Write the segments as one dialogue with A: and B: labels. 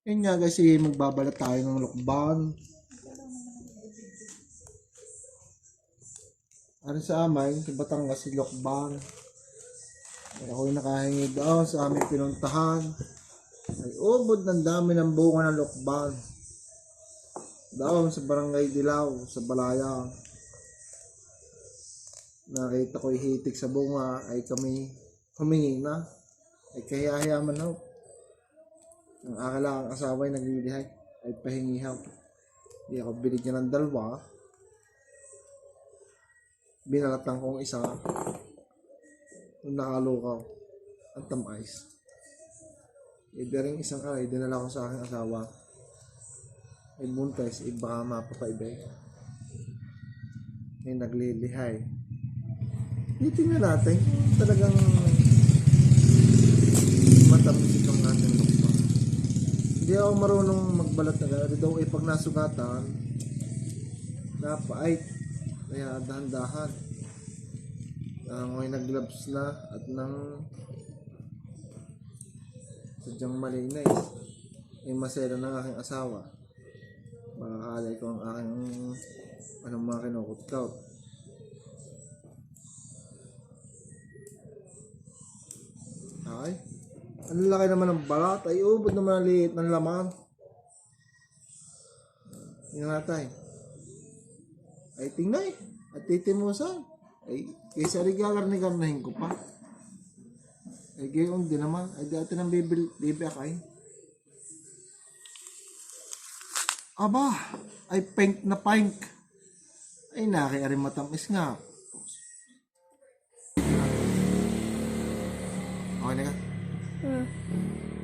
A: Yun nga kasi magbabalat tayo ng lokban. Ano sa amin, sa Batangas si lokban. Ako'y nakahingi doon sa aming pinuntahan. Ay ubod ng dami ng bunga ng lokban. Doon sa Barangay Dilaw, sa Balayang. Nakita ko'y hitik sa bunga ay kami humingi na. Ay kahiyahiyaman na. Ang akala ang asawa ay naglilihay ay pahingihaw. Hindi ako binigyan ng dalawa. Binalatan kong isa. Nung nakalukaw ang tamais. Iba rin isang ay dinala ko sa aking asawa. Ay buntes, iba mapapaibay. Ay naglilihay. Titingnan natin talagang matamis itong natin lukpa. Hindi ako marunong magbalat na gano'n. Daw ay pag nasugatan, napait. Kaya dahan-dahan. Ngayon nag-gloves na at nang sadyang malinis. Ay masera ng aking asawa. Makakalay ko ang aking anong mga kinukot-kaut. Ay, ang laki naman ng balat. Ay, ubod naman ang liit ng laman. Tingnan natin. Ay, tingnan. At titimusan. Ay, kaysa rigagarni-garnahin ko pa. Ay, gayon din naman. Ay, dati ng bibi akay. Aba, ay pink na pink. Ay, nakiari matamis nga. Okay na ka?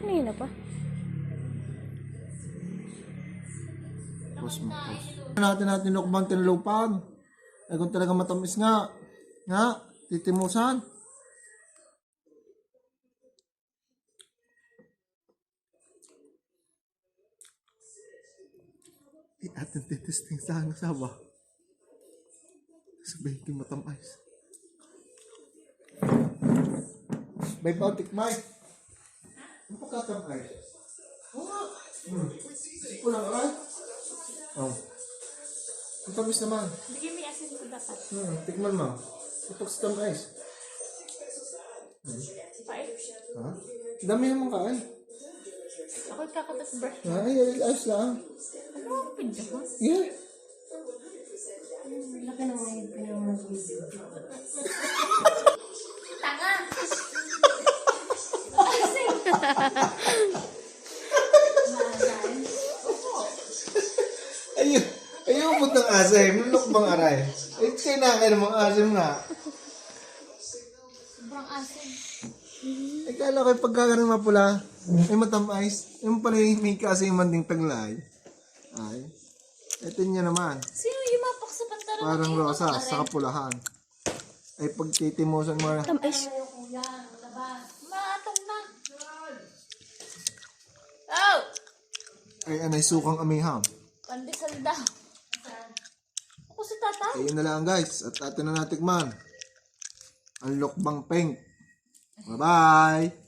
B: Kanina pa.
A: Pause mo, pause. Natin nukbang tinulupan. Ay kung talaga matamis nga. Nga, titimusan. Di atin titesting sa ang asawa. Sabihin ko matamis. May bautik, Mike. Ano pa katamay? Ito lang, ay? Oh. Ang tamis naman.
B: Bigyan mo yung asin ko dapat.
A: Tikman mo. Ito sa tamis.
B: Pait.
A: Ha? Dami naman kain.
B: Ako'y kakatas-brush.
A: Ay, ayos lang.
B: Ano ang pidyo ko?
A: Yeah.
B: Laki na mga yung pinamagvideo. Tanga!
A: Ayun po ng asim. Nulok bang aray? Eh, kailangan ng mga asim nga.
B: Sobrang asin.
A: Eh, kala ko yung pagkakaroon mapula, ay matamais. Yung pala yung may kaasiman ding taglay. Ay. Ito niya naman.
B: Sino yung mapak sa pantalon?
A: Parang rosa sa kapulahan. Ay, pag titimusan mo na.
B: Tamis. Maatong na. Oh!
A: Ay, anay sukang amiham.
B: Pandesal daw. Ako si tata.
A: Ayun na lang guys. At atin na natikman. Ang lokbang pink. Bye-bye!